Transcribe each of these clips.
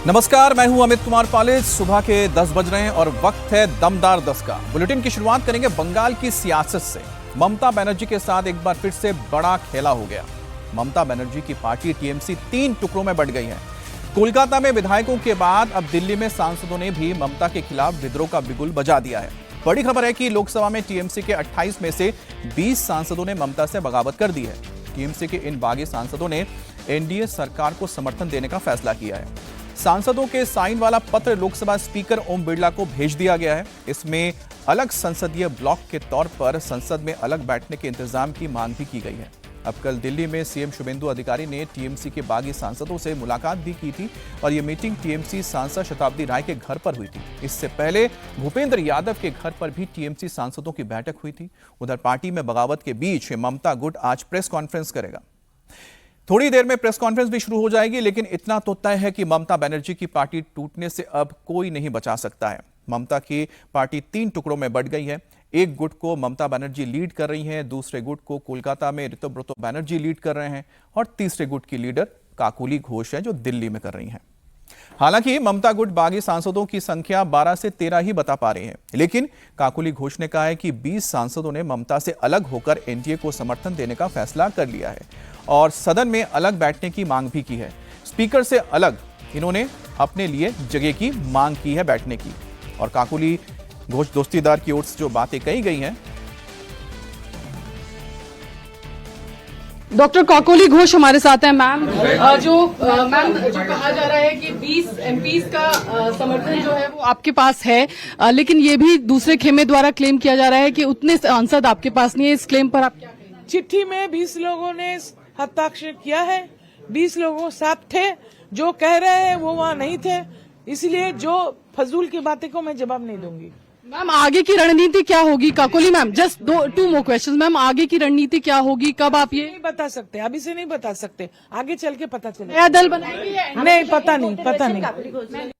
नमस्कार, मैं हूं अमित कुमार पालिज। सुबह के 10 बज रहे हैं और वक्त है दमदार 10 का। बुलेटिन की शुरुआत करेंगे बंगाल की सियासत से। ममता बनर्जी के साथ एक बार फिर से बड़ा खेला हो गया। ममता बनर्जी की पार्टी टीएमसी 3 टुकड़ों में बंट गई है। कोलकाता में विधायकों के बाद अब दिल्ली में सांसदों ने भी ममता के खिलाफ विद्रोह का बिगुल बजा दिया है। बड़ी खबर है कि लोकसभा में टीएमसी के 28 में से 20 सांसदों ने ममता से बगावत कर दी है। टीएमसी के इन बागी सांसदों ने एनडीए सरकार को समर्थन देने का फैसला किया है। सांसदों के साइन वाला पत्र लोकसभा स्पीकर ओम बिरला को भेज दिया गया है। इसमें अलग संसदीय ब्लॉक के तौर पर संसद में अलग बैठने के इंतजाम की मांग भी की गई है। अब कल दिल्ली में सीएम शुभेंदु अधिकारी ने टीएमसी के बागी सांसदों से मुलाकात भी की थी और ये मीटिंग टीएमसी सांसद शताब्दी राय के घर पर हुई थी। इससे पहले भूपेंद्र यादव के घर पर भी टीएमसी सांसदों की बैठक हुई थी। उधर पार्टी में बगावत के बीच ममता गुट आज प्रेस कॉन्फ्रेंस करेगा। थोड़ी देर में प्रेस कॉन्फ्रेंस भी शुरू हो जाएगी, लेकिन इतना तो तय है कि ममता बनर्जी की पार्टी टूटने से अब कोई नहीं बचा सकता है। ममता की पार्टी 3 टुकड़ों में बंट गई है। एक गुट को ममता बनर्जी लीड कर रही हैं, दूसरे गुट को कोलकाता में ऋतुव्रत बनर्जी लीड कर रहे हैं और तीसरे गुट की लीडर काकोली घोष है जो दिल्ली में कर रही हैं। हालांकि ममता गुट बागी सांसदों की संख्या 12 से 13 ही बता पा रही है, लेकिन काकोली घोष ने कहा है कि 20 सांसदों ने ममता से अलग होकर एनडीए को समर्थन देने का फैसला कर लिया है और सदन में अलग बैठने की मांग भी की है। स्पीकर से अलग इन्होंने अपने लिए जगह की मांग की है बैठने की। और काकोली घोष दोस्तीदार की ओर से जो बातें कही गई हैं, डॉक्टर काकोली घोष हमारे साथ हैं। मैम जो कहा जा रहा है कि 20 एमपीज का समर्थन जो है वो आपके पास है, लेकिन ये भी दूसरे खेमे द्वारा क्लेम किया जा रहा है कि उतने सांसद आपके पास नहीं है। इस क्लेम पर आप क्या कहेंगे? चिट्ठी में 20 लोगों ने हस्ताक्षर किया है। 20 लोगों साथ थे। जो कह रहे हैं वो वहाँ नहीं थे, इसलिए जो फजूल की बातें को मैं जवाब नहीं दूंगी। मैम आगे की रणनीति क्या होगी? Kakoli ma'am, just 2 more questions. Ma'am आगे की रणनीति क्या होगी? कब आप ये नहीं बता सकते, अभी से नहीं बता सकते, आगे चल के पता चलेगा। नया दल बनाएंगे? नहीं, पता नहीं।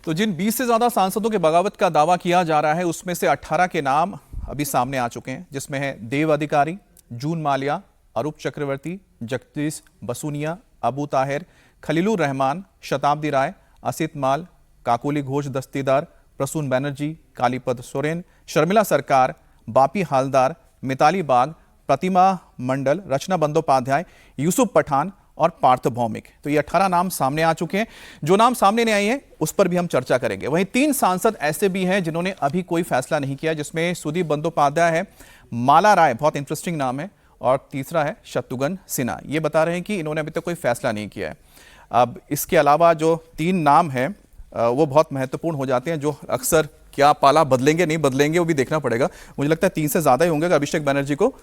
तो जिन 20 से ज्यादा सांसदों के बगावत का दावा किया जा रहा है उसमें से 18 के नाम अभी सामने आ चुके हैं, जिसमें है देव अधिकारी, जून माल्या, अरूप चक्रवर्ती, जगदीश बसूनिया, अबू ताहिर, खलीलुर रहमान, शताब्दी राय, असित माल, काकोली घोष दस्तीदार, प्रसून बैनर्जी, कालीपद सोरेन, शर्मिला सरकार, बापी हालदार, मिताली बाग, प्रतिमा मंडल, रचना बंदोपाध्याय, यूसुफ पठान और पार्थ भौमिक। तो ये 18 नाम सामने आ चुके हैं। जो नाम सामने नहीं आए हैं उस पर भी हम चर्चा करेंगे। वहीं 3 सांसद ऐसे भी हैं जिन्होंने अभी कोई फैसला नहीं किया, जिसमें सुदीप बंदोपाध्याय है, माला राय, बहुत इंटरेस्टिंग नाम है, और तीसरा है शत्रुघ्न सिन्हा। ये बता रहे हैं कि इन्होंने अभी तक कोई फैसला नहीं किया है। अब इसके अलावा जो 3 नाम हैं वो बहुत महत्वपूर्ण हो जाते हैं, जो अक्सर क्या पाला बदलेंगे नहीं बदलेंगे वो भी देखना पड़ेगा। मुझे लगता है 3 से ज्यादा ही होंगे। अगर अभिषेक बनर्जी को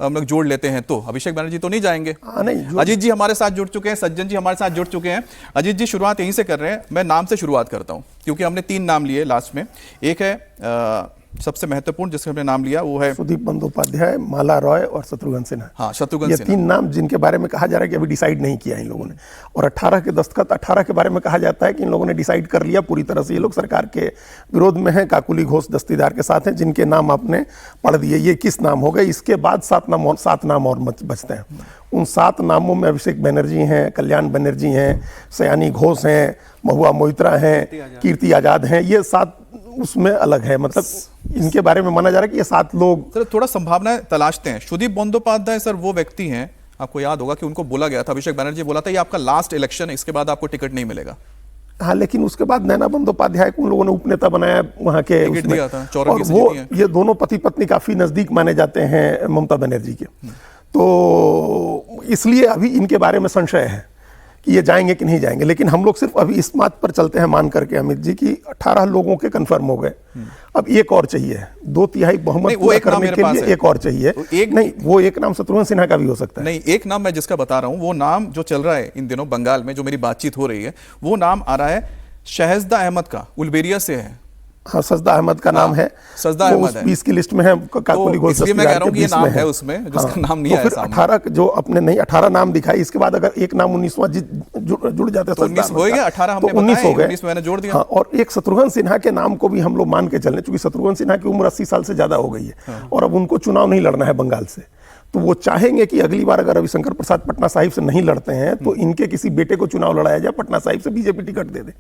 हम लोग जोड़ लेते हैं तो अभिषेक बनर्जी तो नहीं जाएंगे। नहीं, अजीत जी हमारे साथ जुड़ चुके हैं, सज्जन जी हमारे साथ जुड़ चुके हैं। अजीत जी शुरुआत यहीं से कर रहे हैं। मैं नाम से शुरुआत करता हूं क्योंकि हमने 3 नाम लिए लास्ट में। एक है सबसे महत्वपूर्ण जिसका हमने नाम लिया वो है सुदीप बंदोपाध्याय, माला रॉय और शत्रुघ्न सिन्हा। हाँ, शत्रुघ्न ये सिन्हा। 3 नाम जिनके बारे में कहा जा रहा है कि अभी डिसाइड नहीं किया इन लोगों ने। और 18 के दस्तखत, 18 के बारे में कहा जाता है कि इन लोगों ने डिसाइड कर लिया पूरी तरह से। ये लोग सरकार के विरोध में हैं, काकोली घोष दस्तीदार के साथ हैं, जिनके नाम आपने पढ़ दिए। ये 21 नाम हो गए। इसके बाद 7 नाम और बचते हैं। उन 7 नामों में अभिषेक बनर्जी हैं, कल्याण बनर्जी हैं, सयानी घोष हैं, महुआ मोइत्रा हैं, कीर्ति आजाद हैं। ये 7 उसमें अलग है। मतलब इनके बारे में माना जा रहा है कि ये 7 लोग। सर थोड़ा संभावना तलाशते हैं। सुदीप बंदोपाध्याय सर वो व्यक्ति हैं, आपको याद होगा कि उनको बोला गया था, अभिषेक बनर्जी बोला था ये आपका लास्ट इलेक्शन है, इसके बाद आपको टिकट नहीं मिलेगा। हाँ, लेकिन उसके बाद नैना बंदोपाध्याय को उन लोगों ने उपनेता बनाया वहां के, टिकट दिया था, और वो ये दोनों पति पत्नी काफी नजदीक माने जाते हैं ममता बनर्जी के। तो इसलिए अभी इनके बारे में संशय है कि ये जाएंगे कि नहीं जाएंगे। लेकिन हम लोग सिर्फ अभी इस बात पर चलते हैं मान करके अमित जी की 18 लोगों के कंफर्म हो गए। अब एक और चाहिए, 2/3 बहुमत पूरा करने के लिए एक और चाहिए। नहीं, वो एक नाम शत्रुघ्न सिन्हा का भी हो सकता है। नहीं, एक नाम मैं जिसका बता रहा हूं वो नाम जो चल रहा है इन दिनों बंगाल में, जो मेरी बातचीत हो रही है, वो नाम आ रहा है शहजदा अहमद का, उल्बेरिया से है। हाँ, सजदा अहमद का नाम है। सजदा अहमद है 20 की लिस्ट में है। काकोली घोष इसलिए मैं कह रहा हूं कि ये नाम है उसमें जिसका नाम नहीं आया सामने। 18 जो अपने नहीं 18 नाम दिखाई, इसके बाद अगर एक नाम 19वां जुड़ जाते तो 19 हो गया। 18 हमने 19 हो गए, 19 मैंने जोड़ दिया। हाँ, और एक शत्रुघ्न सिन्हा के नाम को भी हम लोग मान के चलने, क्योंकि शत्रुघ्न सिन्हा की उम्र 80 साल से ज्यादा हो गई है और अब उनको चुनाव नहीं लड़ना है बंगाल से। तो वो चाहेंगे कि अगली बार अगर रविशंकर प्रसाद पटना साहिब से नहीं लड़ते हैं तो इनके किसी बेटे को चुनाव लड़ाया जाए, पटना साहिब से बीजेपी टिकट दे दे।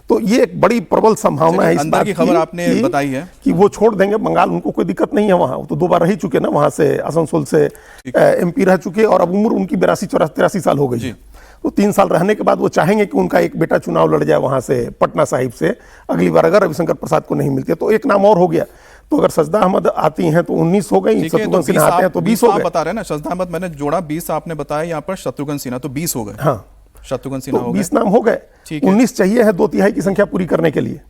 तो ये एक बड़ी प्रबल संभावना है इस अंदर बात की खबर आपने बताई है कि वो छोड़ देंगे बंगाल, उनको कोई दिक्कत नहीं है वहां, वो तो 2 बार रह चुके ना वहां से, आसनसोल से एमपी रह चुके और अब उम्र उनकी 82-83 साल हो गई है। तो 3 साल रहने के बाद वो चाहेंगे कि उनका एक बेटा चुनाव लड़ जाए वहां से पटना साहिब से अगली बार, अगर रविशंकर प्रसाद को नहीं मिलती तो एक नाम और हो गया। तो अगर सजदा अहमद आती हैं तो 19 हो गई, शत्रुघ्न सिन्हा आते हैं तो 20 हो गए। बता रहे हैं ना, सजदा अहमद मैंने जोड़ा 20 आपने बताया, यहाँ पर शत्रुघ्न सिन्हा तो 20 हो गए। हाँ, शत्रुघ्न सिन्हा तो हो गए, 20 नाम हो गए, 19 चाहिए है 2/3 की संख्या पूरी करने के लिए।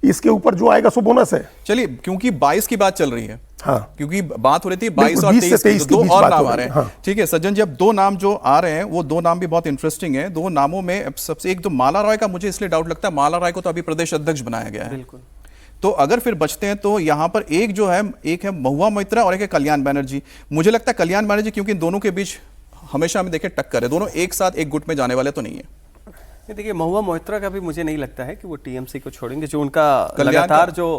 इसके ऊपर जो आएगा सो बोनस है। चलिए, क्योंकि 22 की बात चल रही है, हाँ, क्योंकि बात हो रही थी 22 और 23 की, तो 2 और नाम आ रहे हैं। हाँ। ठीक है सज्जन जी, अब 2 नाम जो आ रहे हैं वो 2 नाम भी बहुत इंटरेस्टिंग है। 2 नामों में सबसे एक तो माला राय का मुझे इसलिए डाउट लगता है, माला राय को तो अभी प्रदेश अध्यक्ष बनाया गया है, बिल्कुल। तो अगर फिर बचते हैं तो यहाँ पर एक जो है, एक है महुआ मोइत्रा और एक है कल्याण बनर्जी। मुझे लगता है कल्याण बनर्जी, क्योंकि इन दोनों के बीच हमेशा हमें देखे टक्कर है, दोनों एक साथ एक गुट में जाने वाले तो नहीं है। देखिए, महुआ मोइत्रा का भी मुझे नहीं लगता है कि वो टीएमसी को छोड़ेंगे। जो उनका लगातार जो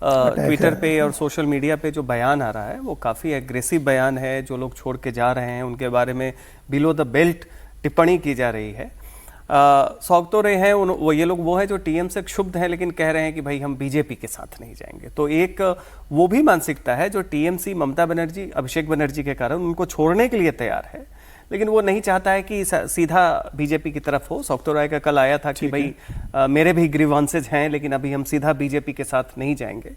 ट्विटर पे और सोशल मीडिया पे जो बयान आ रहा है वो काफ़ी एग्रेसिव बयान है। जो लोग छोड़ के जा रहे हैं उनके बारे में बिलो द बेल्ट टिप्पणी की जा रही है। सौग तो रहे हैं वो, ये लोग वो है जो टीएम से क्षुब्ध हैं लेकिन कह रहे हैं कि भाई हम बीजेपी के साथ नहीं जाएंगे। तो एक वो भी मानसिकता है जो टीएमसी ममता बनर्जी, अभिषेक बनर्जी के कारण उनको छोड़ने के लिए तैयार है, लेकिन वो नहीं चाहता है कि सीधा बीजेपी की तरफ हो। सौगतो राय का कल आया था कि भाई मेरे भी ग्रीवांसेज हैं लेकिन अभी हम सीधा बीजेपी के साथ नहीं जाएंगे।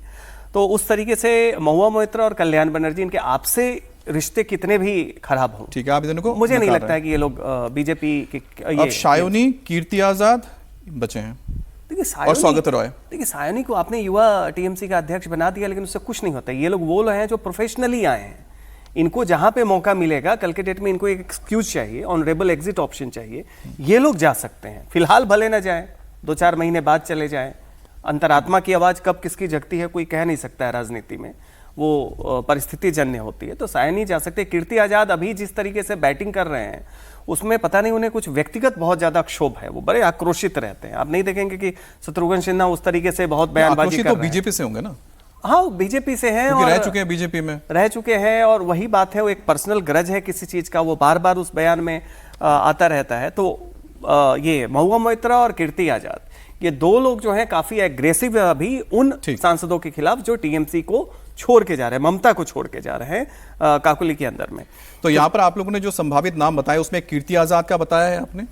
तो उस तरीके से महुआ मोइत्रा और कल्याण बनर्जी, इनके आपसे रिश्ते कितने भी खराब हों, ठीक है, आप इनको मुझे नहीं लगता है कि ये लोग बीजेपी के अब शायोनी, कीर्ति आजाद बचे हैं। देखिए और स्वागत रॉय, देखिए सायोनी को आपने युवा टीएमसी का अध्यक्ष बना दिया लेकिन उससे कुछ नहीं होता। ये लोग वो लोग हैं जो प्रोफेशनली आए हैं, इनको जहां पे मौका मिलेगा, कल के डेट में इनको एक एक्सक्यूज चाहिए, ऑनरेबल एग्जिट ऑप्शन चाहिए, ये लोग जा सकते हैं। फिलहाल भले ना जाएं, 2-4 महीने बाद चले जाएं। अंतरात्मा की आवाज कब किसकी जगती है कोई कह नहीं सकता है राजनीति में, वो परिस्थिति जन्य होती है। तो सायनी जा सकते। कीर्ति आजाद अभी जिस तरीके से बैटिंग कर रहे हैं उसमें पता नहीं उन्हें कुछ व्यक्तिगत बहुत ज्यादा क्षोभ है, वो बड़े आक्रोशित रहते हैं। आप नहीं देखेंगे कि शत्रुघ्न सिन्हा उस तरीके से बहुत बयानबाजी कर रहे हैं। बीजेपी से होंगे ना? हाँ, बीजेपी से हैं और रह चुके हैं, बीजेपी में रह चुके हैं, और वही बात है, वो एक पर्सनल ग्रज है किसी चीज का, वो बार बार उस बयान में आता रहता है। तो ये महुआ मोइत्रा और कीर्ति आजाद, ये 2 लोग जो हैं काफी एग्रेसिव है अभी उन सांसदों के खिलाफ जो टीएमसी को छोड़ के जा रहे हैं, ममता को छोड़ के जा रहे हैं काकुली के अंदर में। तो यहाँ पर आप लोगों ने जो संभावित नाम बताए उसमें कीर्ति आजाद का बताया है आपने,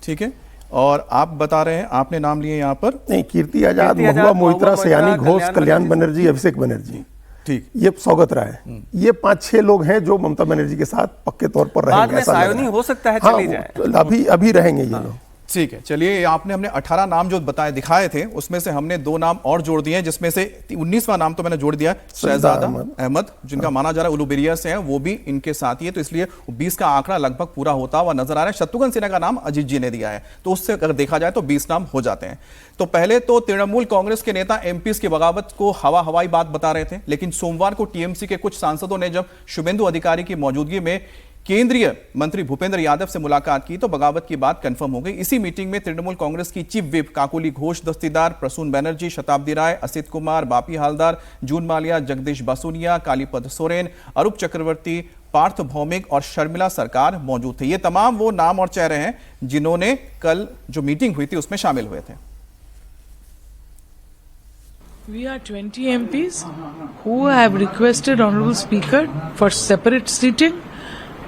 ठीक है, और आप बता रहे हैं, आपने नाम लिए यहाँ पर नहीं, कीर्ति आजाद, महुआ मोइत्रा, सयानी घोष, कल्याण बनर्जी, अभिषेक बनर्जी, ठीक, ये सौगत राय, ये 5-6 लोग हैं जो ममता बनर्जी के साथ पक्के तौर पर रहेंगे। बाद में सायोनी हो सकता है चली जाए, अभी रहेंगे ये लोग। ठीक है, चलिए, आपने हमने 18 नाम जो बताए दिखाए थे उसमें से हमने 2 नाम और जोड़ दिए हैं, जिसमें से 19वां नाम तो मैंने जोड़ दिया शहजादा अहमद, जिनका माना जा रहा है उलूबेरिया से हैं, वो भी इनके साथ ही है। तो इसलिए 20 का आंकड़ा लगभग पूरा होता हुआ नजर आ रहा है। शत्रुघ्न सिन्हा का नाम अजीत जी ने दिया है, तो उससे अगर देखा जाए तो 20 नाम हो जाते हैं। तो पहले तो तृणमूल कांग्रेस के नेता एमपीज की बगावत को हवाई बात बता रहे थे, लेकिन सोमवार को टीएमसी के कुछ सांसदों ने जब शुभेंदु अधिकारी की मौजूदगी में केंद्रीय मंत्री भूपेंद्र यादव से मुलाकात की तो बगावत की बात कंफर्म हो गई। इसी मीटिंग में तृणमूल कांग्रेस की चीफ व्हिप काकुली घोष दस्तीदार, प्रसून बनर्जी, शताब्दी राय, असित कुमार, बापी हालदार, जून मालिया, जगदीश बासुनिया, कालीपद सोरेन, अरूप चक्रवर्ती, पार्थ भौमिक और शर्मिला सरकार मौजूद थे। ये तमाम वो नाम और चेहरे हैं जिन्होंने कल जो मीटिंग हुई थी उसमें शामिल हुए थे। We are 20 MPs who have requested Honorable Speaker for separate seating,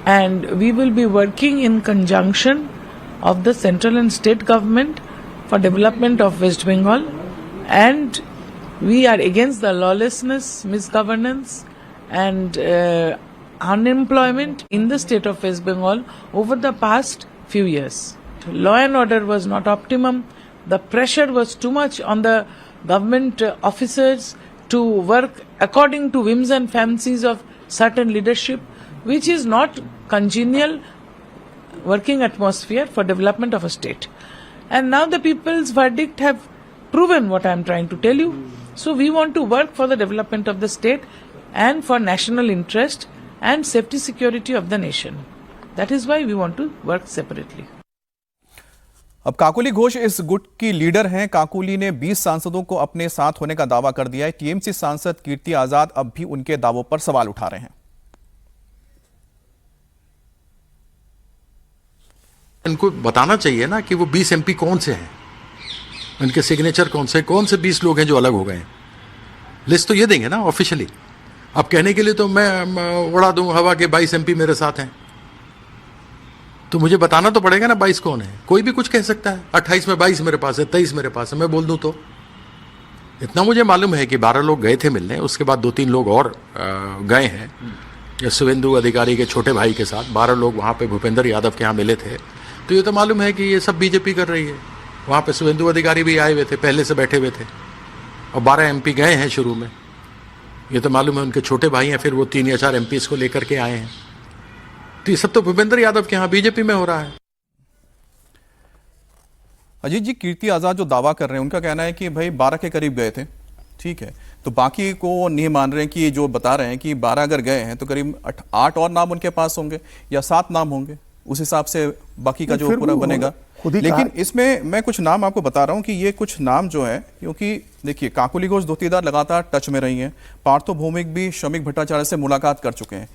and we will be working in conjunction of the central and state government for development of West Bengal, and we are against the lawlessness, misgovernance and unemployment in the state of West Bengal over the past few years. Law and order was not optimum. The pressure was too much on the government officers to work according to whims and fancies of certain leadership, which is not congenial working atmosphere for development of a state. And now the people's verdict have proven what I am trying to tell you. So we want to work for the development of the state and for national interest and safety security of the nation. That is why we want to work separately. अब काकुली घोष इस गुट की leader हैं। काकुली ने 20 सांसदों को अपने साथ होने का दावा कर दिया है। टीएमसी सांसद कीर्ति आजाद अब भी उनके दावों पर सवाल उठा रहे हैं। इनको बताना चाहिए ना कि वो 20 एमपी कौन से हैं, उनके सिग्नेचर कौन से 20 लोग हैं जो अलग हो गए हैं। लिस्ट तो ये देंगे ना ऑफिशियली। अब कहने के लिए तो मैं उड़ा दूं हवा के 22 एमपी मेरे साथ हैं, तो मुझे बताना तो पड़ेगा ना 22 कौन है। कोई भी कुछ कह सकता है, 28 में 22 मेरे पास है, 23 मेरे पास है, मैं बोल दूं तो। इतना मुझे मालूम है कि 12 लोग गए थे मिलने, उसके बाद 2-3 लोग और गए हैं, या शुभेंदु अधिकारी के छोटे भाई के साथ 12 लोग वहाँ पे भूपेंद्र यादव के यहाँ मिले थे। तो ये तो मालूम है कि ये सब बीजेपी कर रही है। वहाँ पे शुभेंदु अधिकारी भी आए हुए थे, पहले से बैठे हुए थे, और 12 एमपी गए हैं शुरू में। ये तो मालूम है उनके छोटे भाई हैं, फिर वो 3 या 4 एमपी इसको लेकर के आए हैं। तो ये सब तो भूपेंद्र यादव के यहाँ बीजेपी में हो रहा है। अजीत जी, कीर्ति आजाद जो दावा कर रहे हैं उनका कहना है कि भाई 12 के करीब गए थे, ठीक है, तो बाकी को नहीं मान रहे हैं कि जो बता रहे हैं कि 12 अगर गए हैं तो करीब 8 और नाम उनके पास होंगे या 7 नाम होंगे, उस हिसाब से बाकी का जो पूरा बनेगा। लेकिन इसमें मैं कुछ नाम आपको बता रहा हूं कि ये कुछ नाम जो है, क्योंकि देखिए काकुली घोष धोतीदार लगातार टच में रही हैं, पार्थो भौमिक भी श्रमिक भट्टाचार्य से मुलाकात कर चुके हैं।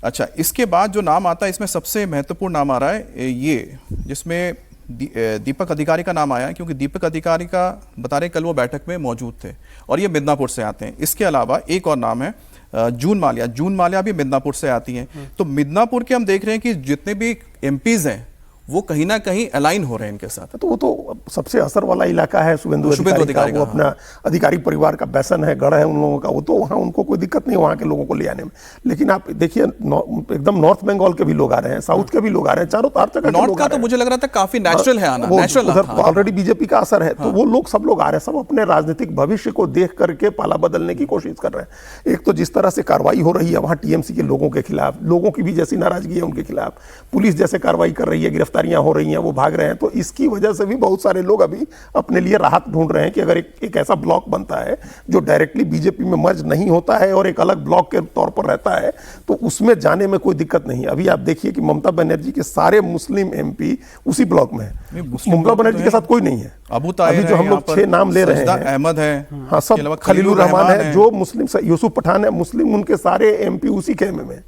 अच्छा, इसके बाद जो नाम आता है इसमें सबसे महत्वपूर्ण नाम आ रहा है ये, जिसमें दीपक अधिकारी का नाम आया है, क्योंकि दीपक अधिकारी का बता रहे कल वो बैठक में मौजूद थे और ये मिदनापुर से आते हैं। इसके अलावा एक और नाम है जून माल्या भी मिदनापुर से आती हैं। तो मिदनापुर के हम देख रहे हैं कि जितने भी एमपीज हैं वो कहीं ना कहीं अलाइन हो रहे हैं इनके साथ। तो वो तो सबसे असर वाला इलाका है शुभेंदु अधिकारी का, वो अपना अधिकारी परिवार का बैसन है, गढ़ है उन लोगों का, वो तो वहाँ उनको कोई दिक्कत नहीं वहाँ के लोगों को ले आने में। लेकिन आप देखिए एकदम नॉर्थ बंगाल के भी लोग आ रहे हैं, साउथ के भी लोग आ रहे हैं, चारों जगह नॉर्थ का तो मुझे लग रहा था काफी नेचुरल है आना, नेचुरल ऑलरेडी बीजेपी का असर है। तो वो लोग सब लोग आ रहे हैं, सब अपने राजनीतिक भविष्य को देख करके पाला बदलने की कोशिश कर रहे हैं। एक तो जिस तरह से कार्रवाई हो रही है वहाँ टीएमसी के लोगों के खिलाफ, लोगों की भी जैसी नाराजगी है उनके खिलाफ, पुलिस जैसे कार्रवाई कर रही है, गिरफ्तारियां हो रही हैं, वो भाग रहे हैं। तो इसकी वजह से भी बहुत सारे लोग अभी अपने लिए राहत ढूंढ रहे हैं कि अगर एक ऐसा ब्लॉक बनता है जो डायरेक्टली बीजेपी में मर्ज नहीं होता है और एक अलग ब्लॉक के तौर पर रहता है, तो उसमें जाने में कोई दिक्कत नहीं। अभी आप देखिए कि ममता बनर्जी के सारे मुस्लिम एमपी उसी ब्लॉक में है, ममता बनर्जी के साथ कोई नहीं है। अभी जो हम लोग 6 नाम ले रहे हैं, अहमद है, हाँ, सब खलीलुर रहमान है, जो मुस्लिम, यूसुफ पठान है मुस्लिम, उनके सारे एमपी उसी खेमे में,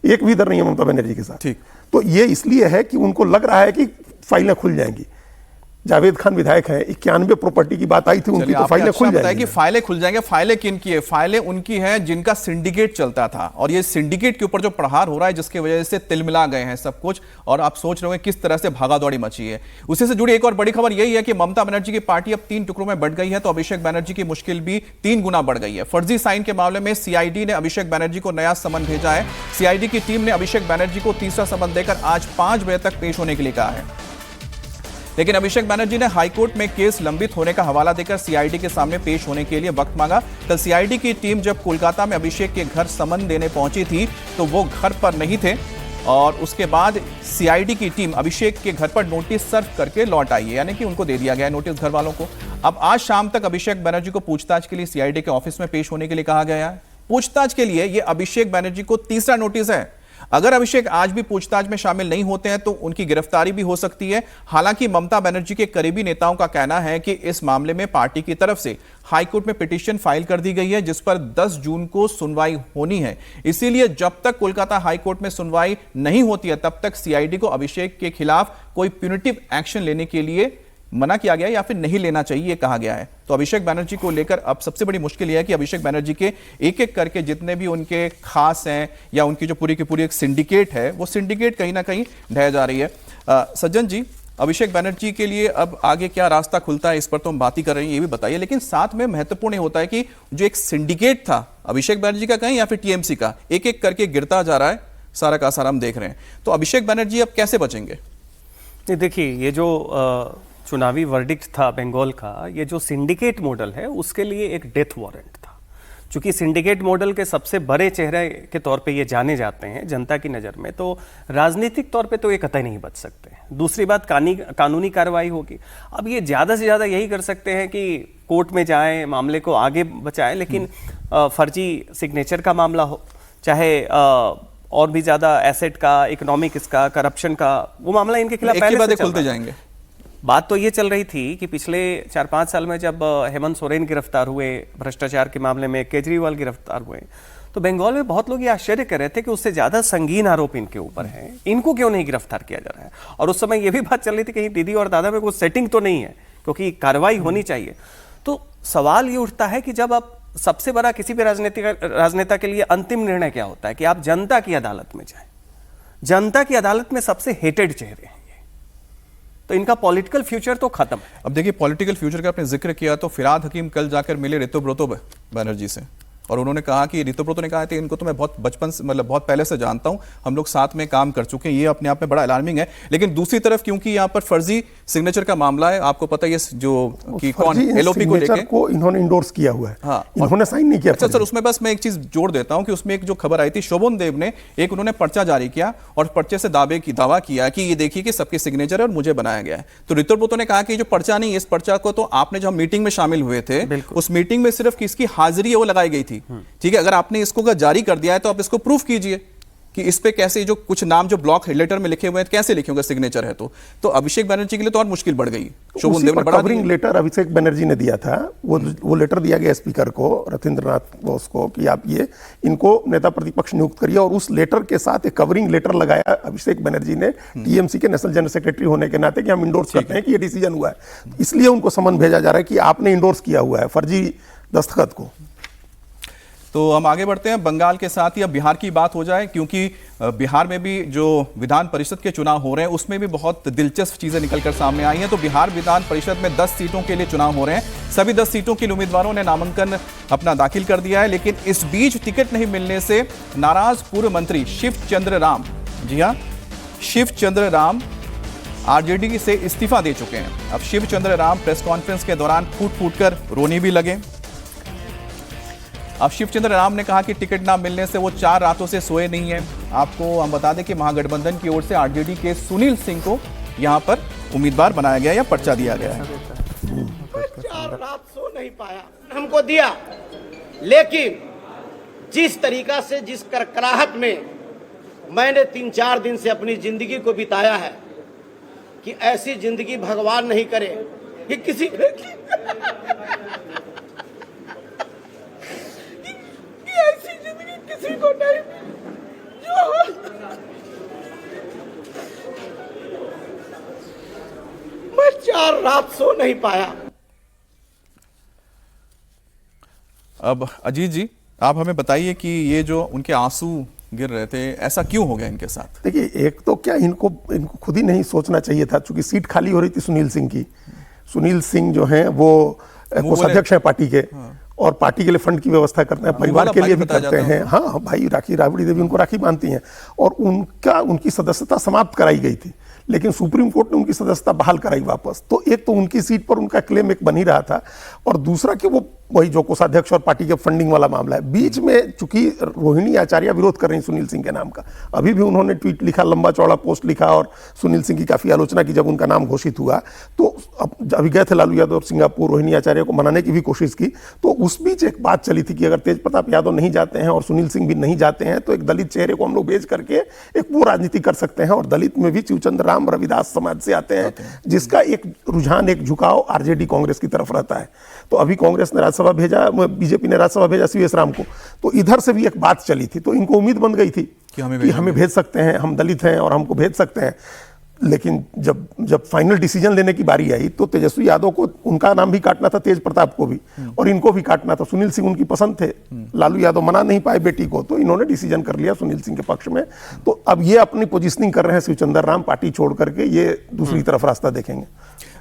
एक भी इधर नहीं है ममता बनर्जी के साथ। ठीक, तो ये इसलिए है कि उनको लग रहा है कि फाइलें खुल जाएंगी। जावेद खान विधायक है, 91 प्रॉपर्टी की बात आई थी उनकी, तो फाइलें खुल जाएंगी। कि फाइलें खुल जाएंगे। फाइलें किन की है? फाइलें उनकी हैं जिनका सिंडिकेट चलता था, और ये सिंडिकेट के ऊपर जो प्रहार हो रहा है जिसकी वजह से तिलमिला गए हैं सब कुछ, और आप सोच रहे हो किस तरह से भागादौड़ी मची है। उसी से जुड़ी एक और बड़ी खबर यही है कि ममता बनर्जी की पार्टी अब 3 टुकड़ों में बढ़ गई है, तो अभिषेक बनर्जी की मुश्किल भी 3 गुना बढ़ गई है। फर्जी साइन के मामले में सीआईडी ने अभिषेक बनर्जी को नया समन भेजा है। सीआईडी की टीम ने अभिषेक बनर्जी को तीसरा समन देकर आज 5 बजे तक पेश होने के लिए कहा है। लेकिन अभिषेक बनर्जी ने हाईकोर्ट में केस लंबित होने का हवाला देकर सीआईडी के सामने पेश होने के लिए वक्त मांगा। कल सीआईडी की टीम जब कोलकाता में अभिषेक के घर समन देने पहुंची थी तो वो घर पर नहीं थे, और उसके बाद सीआईडी की टीम अभिषेक के घर पर नोटिस सर्व करके लौट आई है, यानी कि उनको दे दिया गया है नोटिस घर वालों को। अब आज शाम तक अभिषेक बनर्जी को पूछताछ के लिए सीआईडी के ऑफिस में पेश होने के लिए कहा गया है। पूछताछ के लिए यह अभिषेक बनर्जी को तीसरा नोटिस है। अगर अभिषेक आज भी पूछताछ में शामिल नहीं होते हैं तो उनकी गिरफ्तारी भी हो सकती है। हालांकि ममता बनर्जी के करीबी नेताओं का कहना है कि इस मामले में पार्टी की तरफ से हाईकोर्ट में पिटीशन फाइल कर दी गई है, जिस पर 10 जून को सुनवाई होनी है। इसीलिए जब तक कोलकाता हाईकोर्ट में सुनवाई नहीं होती है तब तक सीआईडी को अभिषेक के खिलाफ कोई प्यूनिटिव एक्शन लेने के लिए मना किया गया या फिर नहीं लेना चाहिए कहा गया है। तो अभिषेक बनर्जी को लेकर अब सबसे बड़ी मुश्किल यह है कि अभिषेक बनर्जी के एक एक करके जितने भी उनके खास हैं या उनकी जो पूरी की पूरी एक सिंडिकेट है, वो सिंडिकेट कहीं ना कहीं ढह जा रही है। सज्जन जी, अभिषेक बनर्जी के लिए अब आगे क्या रास्ता खुलता है इस पर तो हम बात ही कर रहे हैं, ये भी बताइए। लेकिन साथ में महत्वपूर्ण होता है कि जो एक सिंडिकेट था अभिषेक बनर्जी का कहीं या फिर टीएमसी का, एक एक करके गिरता जा रहा है, सारा का सारा हम देख रहे हैं। तो अभिषेक बनर्जी अब कैसे बचेंगे? देखिए, ये जो चुनावी वर्डिक्ट था बंगाल का, ये जो सिंडिकेट मॉडल है उसके लिए एक डेथ वारंट था। चूंकि सिंडिकेट मॉडल के सबसे बड़े चेहरे के तौर पे ये जाने जाते हैं जनता की नज़र में, तो राजनीतिक तौर पे तो ये कतई नहीं बच सकते। दूसरी बात, कानूनी कार्रवाई होगी। अब ये ज़्यादा से ज़्यादा यही कर सकते हैं कि कोर्ट में जाएं, मामले को आगे बचाएं, लेकिन फर्जी सिग्नेचर का मामला हो, चाहे और भी ज़्यादा एसेट का, इकोनॉमिक इसका, करप्शन का, वो मामला इनके खिलाफ पहले से खुलते जाएंगे। बात तो ये चल रही थी कि पिछले 4-5 साल में जब हेमंत सोरेन गिरफ्तार हुए भ्रष्टाचार के मामले में, केजरीवाल गिरफ्तार हुए, तो बंगाल में बहुत लोग ये आश्चर्य कर रहे थे कि उससे ज्यादा संगीन आरोप इनके ऊपर हैं, इनको क्यों नहीं गिरफ्तार किया जा रहा है। और उस समय ये भी बात चल रही थी कहीं दीदी और दादा में कोई सेटिंग तो नहीं है, क्योंकि कार्रवाई होनी चाहिए। तो सवाल ये उठता है कि जब आप सबसे बड़ा किसी भी राजनेता के लिए अंतिम निर्णय क्या होता है कि आप जनता की अदालत में जाएं। जनता की अदालत में सबसे हेटेड चेहरे हैं ये, तो इनका पॉलिटिकल फ्यूचर तो खत्म है। अब देखिए, पॉलिटिकल फ्यूचर का आपने जिक्र किया, तो फिराद हकीम कल जाकर मिले ऋतुब्रतो बनर्जी से और उन्होंने कहा कि ऋतुब्रतो ने कहा था इनको तो मैं बहुत बचपन से, मतलब बहुत पहले से जानता हूं, हम लोग साथ में काम कर चुके हैं। ये अपने आप में बड़ा अलार्मिंग है। लेकिन दूसरी तरफ क्योंकि यहाँ पर फर्जी सिग्नेचर का मामला है, आपको पता है जो कि कौन एलओपी को लेकर को इन्होंने इंडोर्स किया हुआ है। हाँ, इन्होंने साइन नहीं किया। अच्छा सर, उसमें बस मैं एक चीज जोड़ देता हूं कि उसमें एक जो खबर आई थी, शोभन देव ने एक उन्होंने पर्चा जारी किया और पर्चे से दावा किया कि ये देखिए कि सबके सिग्नेचर है और मुझे बनाया गया है। तो ऋतुब्रतो ने कहा कि जो पर्चा नहीं, इस पर्चा को तो आपने जो मीटिंग में शामिल हुए थे, उस मीटिंग में सिर्फ किसकी हाजिरी है वो लगाई गई थी। ठीक है, अगर आपने इसको जारी कर दिया है तो आप इसको प्रूफ कीजिए कि इस पे कैसे जो कुछ नाम जो ब्लॉक लेटर में लिखे हुए हैं कैसे लिखे होंगे, सिग्नेचर है तो अभिषेक बनर्जी के लिए तो और मुश्किल बढ़ गई। शोभन देव ने बड़ा कवरिंग लेटर अभिषेक बनर्जी ने दिया था, वो लेटर दिया गया स्पीकर को, रथिंद्रनाथ बोस को, कि आप ये इनको नेता प्रतिपक्ष नियुक्त करिए, और उस लेटर के साथ एक कवरिंग लेटर लगाया अभिषेक बनर्जी ने टीएमसी के नेशनल जनरल सेक्रेटरी होने के नाते कि हम इंडोर्स करते हैं कि ये डिसीजन हुआ है। इसलिए उनको समन भेजा जा रहा है कि आपने इंडोर्स किया हुआ है फर्जी दस्तखत को। तो हम आगे बढ़ते हैं बंगाल के साथ ही अब बिहार की बात हो जाए, क्योंकि बिहार में भी जो विधान परिषद के चुनाव हो रहे हैं उसमें भी बहुत दिलचस्प चीजें निकलकर सामने आई हैं। तो बिहार विधान परिषद में 10 सीटों के लिए चुनाव हो रहे हैं। सभी 10 सीटों के लिए उम्मीदवारों ने नामांकन अपना दाखिल कर दिया है, लेकिन इस बीच टिकट नहीं मिलने से नाराज पूर्व मंत्री शिव चंद्र राम, जी हाँ, शिव चंद्र राम आरजेडी से इस्तीफा दे चुके हैं। अब शिव चंद्र राम प्रेस कॉन्फ्रेंस के दौरान फूट कर रोने भी लगे। अब शिवचंद्र राम ने कहा कि टिकट ना मिलने से वो 4 रातों से सोए नहीं हैं। आपको हम बता दें कि महागठबंधन की ओर से आरजेडी के सुनील सिंह को यहां पर उम्मीदवार बनाया गया या पर्चा दिया गया है। 4 रात सो नहीं पाया, हमको दिया, लेकिन जिस तरीका से, जिस करकराहट में मैंने 3-4 दिन से अपनी जिंदगी को बिताया है, कि ऐसी जिंदगी भगवान नहीं करे कि किसी ऐसी जिंदगी किसी को नहीं जो मैं 4 रात सो नहीं पाया। अब अजीत जी, आप हमें बताइए कि ये जो उनके आंसू गिर रहे थे, ऐसा क्यों हो गया इनके साथ? देखिए, एक तो क्या इनको खुद ही नहीं सोचना चाहिए था, चूंकि सीट खाली हो रही थी सुनील सिंह की। सुनील सिंह जो हैं वो कोषाध्यक्ष हैं पार्टी के, और पार्टी के लिए फंड की व्यवस्था करते हैं, परिवार के लिए भी करते हैं। हाँ, भाई राखी राबड़ी देवी उनको राखी बांधती हैं, और उनकी सदस्यता समाप्त कराई गई थी, लेकिन सुप्रीम कोर्ट ने उनकी सदस्यता बहाल कराई वापस। तो एक तो उनकी सीट पर उनका क्लेम एक बन ही रहा था, और दूसरा कि वो वही जो कोषाध्यक्ष और पार्टी के फंडिंग वाला मामला है। बीच में चूंकि रोहिणी आचार्य विरोध कर रही सुनील सिंह के नाम का, अभी भी उन्होंने ट्वीट लिखा, लंबा चौड़ा पोस्ट लिखा, और सुनील सिंह की काफी आलोचना की जब उनका नाम घोषित हुआ। तो अभी गए थे लालू यादव सिंगापुर, रोहिणी आचार्य को मनाने की भी कोशिश की। तो उस बीच एक बात चली थी कि अगर तेज प्रताप यादव नहीं जाते हैं और सुनील सिंह भी नहीं जाते हैं, तो एक दलित चेहरे को हम लोग भेज करके एक वो राजनीति कर सकते हैं। और दलित में भी शिवचंद्र राम रविदास समाज से आते हैं, जिसका एक रुझान, एक झुकाव आरजेडी कांग्रेस की तरफ रहता है। तो अभी कांग्रेस ने राज्यसभा भेजा, बीजेपी ने राज्यसभा भेजा सीवीएस राम को, तो इधर से भी एक बात चली थी। तो इनको उम्मीद बन गई थी कि हमें भेज सकते हैं, हम दलित हैं और हमको भेज सकते हैं। लेकिन जब फाइनल डिसीजन लेने की बारी आई, तो तेजस्वी यादव को उनका नाम भी काटना था, तेज प्रताप को भी, और इनको भी काटना था। सुनील सिंह उनकी पसंद थे, लालू यादव मना नहीं पाए बेटी को, तो इन्होंने डिसीजन कर लिया सुनील सिंह के पक्ष में। तो अब ये अपनी पोजीशनिंग कर रहे हैं शिवचंद्र राम, पार्टी छोड़ करके ये दूसरी तरफ रास्ता देखेंगे।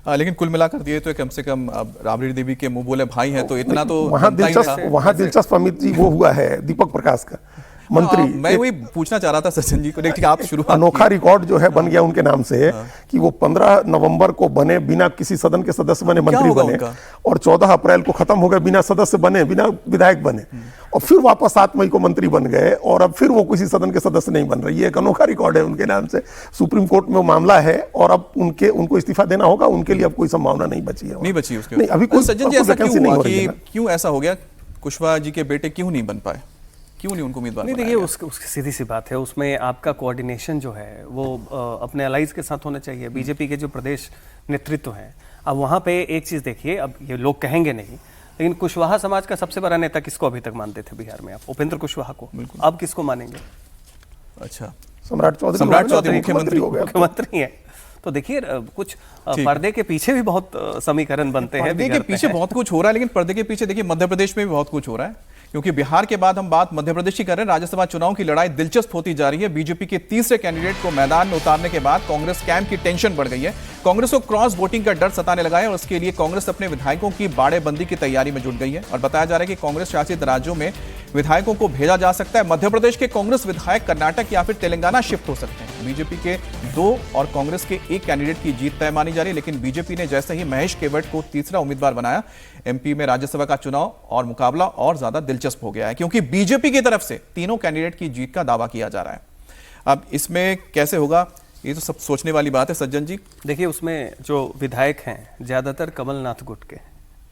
लेकिन कुल मिलाकर दिए तो कम से कम अब राबड़ी देवी के मुंह बोले भाई हैं, तो इतना तो वहां दिलचस्प अमित जी वो हुआ है दीपक प्रकाश का मंत्री। मैं वही पूछना चाह रहा था सचिन जी को, देखिए आप शुरू अनोखा रिकॉर्ड जो है बन गया उनके नाम से, कि वो 15 नवंबर को बने, बिना किसी सदन के सदस्य बने मंत्री बने, और 14 अप्रैल को खत्म हो गए, बिना सदस्य बने, बिना विधायक बने, और फिर वापस 7 मई को मंत्री बन गए, और अब फिर वो किसी सदन के सदस्य नहीं बन रही। ये एक अनोखा रिकॉर्ड है उनके नाम से। सुप्रीम कोर्ट में वो मामला है, और अब उनको इस्तीफा देना होगा। उनके लिए अब कोई संभावना नहीं बची है, नहीं बची उसके। नहीं, अभी कोई सचिन जी ऐसा क्यों हुआ कि क्यों ऐसा हो गया? कुशवाहा जी के बेटे क्यों नहीं बन पाए? क्यों नहीं उनको उम्मीदवार नहीं, बनाया देखिए गया? उसकी सीधी सी बात है, उसमें आपका कोऑर्डिनेशन जो है वो अपने अलाइज के साथ होना चाहिए। बीजेपी के जो प्रदेश नेतृत्व हैं, अब वहाँ पे एक चीज़ देखिए, अब ये लोग कहेंगे नहीं, लेकिन कुशवाहा समाज का सबसे बड़ा नेता किसको अभी तक मानते थे बिहार में? आप उपेंद्र कुशवाहा को, अब किसको मानेंगे? अच्छा, सम्राट चौधरी मुख्यमंत्री हो गया। मुख्यमंत्री है। तो देखिए कुछ पर्दे के पीछे भी बहुत समीकरण बनते हैं, पर्दे के पीछे बहुत कुछ हो रहा है, लेकिन पर्दे के पीछे देखिए मध्य प्रदेश में भी बहुत कुछ हो रहा है, क्योंकि बिहार के बाद हम बात मध्य प्रदेश की कर रहे हैं। राज्यसभा चुनाव की लड़ाई दिलचस्प होती जा रही है। बीजेपी के तीसरे कैंडिडेट को मैदान में उतारने के बाद कांग्रेस कैंप की टेंशन बढ़ गई है। कांग्रेस को क्रॉस वोटिंग का डर सताने लगा है और उसके लिए कांग्रेस अपने विधायकों की बाड़ेबंदी की तैयारी में जुट गई है और बताया जा रहा है कि कांग्रेस शासित राज्यों में विधायकों को भेजा जा सकता है। मध्य प्रदेश के कांग्रेस विधायक कर्नाटक या फिर तेलंगाना शिफ्ट हो सकते हैं। बीजेपी के 2 और कांग्रेस के 1 कैंडिडेट की जीत तय मानी जा रही है, लेकिन बीजेपी ने जैसे ही महेश केवट को तीसरा उम्मीदवार बनाया, एमपी में राज्यसभा का चुनाव और मुकाबला और ज्यादा दिलचस्प हो गया है, क्योंकि बीजेपी की तरफ से तीनों कैंडिडेट की जीत का दावा किया जा रहा है। अब इसमें कैसे होगा, ये तो सब सोचने वाली बात है। सज्जन जी, देखिए उसमें जो विधायक हैं ज्यादातर कमलनाथ गुट के,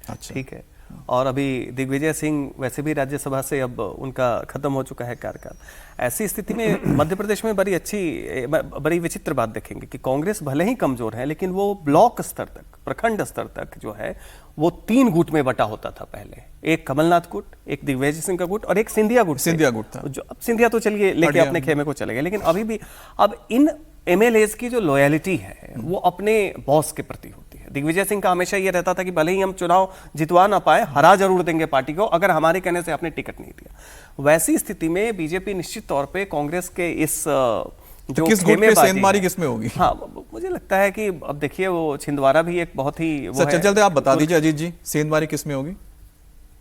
अच्छा, ठीक है, और अभी दिग्विजय सिंह वैसे भी राज्यसभा से अब उनका खत्म हो चुका है कार्यकाल। ऐसी स्थिति में मध्य प्रदेश में बड़ी विचित्र बात देखेंगे कि कांग्रेस भले ही कमजोर है, लेकिन वो ब्लॉक स्तर तक, प्रखंड स्तर तक जो है वो 3 गुट में बटा होता था पहले। एक कमलनाथ गुट, एक दिग्विजय सिंह का गुट और एक सिंधिया गुट था। जो अब सिंधिया तो चलिए लेके अपने खेमे को चले गए, लेकिन अभी भी अब इन एमएलएज की जो लॉयल्टी है वो अपने बॉस के प्रति होती है। दिग्विजय सिंह का हमेशा ये रहता था कि भले ही हम चुनाव जितवा ना पाए, हरा जरूर देंगे पार्टी को अगर हमारे कहने से आपने टिकट नहीं दिया। वैसी स्थिति में बीजेपी निश्चित तौर पे कांग्रेस के इस जो किस गुट पे सेंधमारी किसमें होगी? हाँ, मुझे लगता है कि अब देखिए वो छिंदवाड़ा भी एक बहुत ही चलते आप बता दीजिए अजीत जी, सेंधमारी किसमें होगी?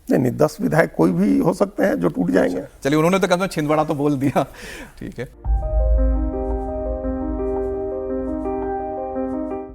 नहीं, 10 विधायक कोई भी हो सकते हैं जो टूट जाएंगे। चलिए, उन्होंने तो कहा छिंदवाड़ा तो बोल दिया, ठीक है।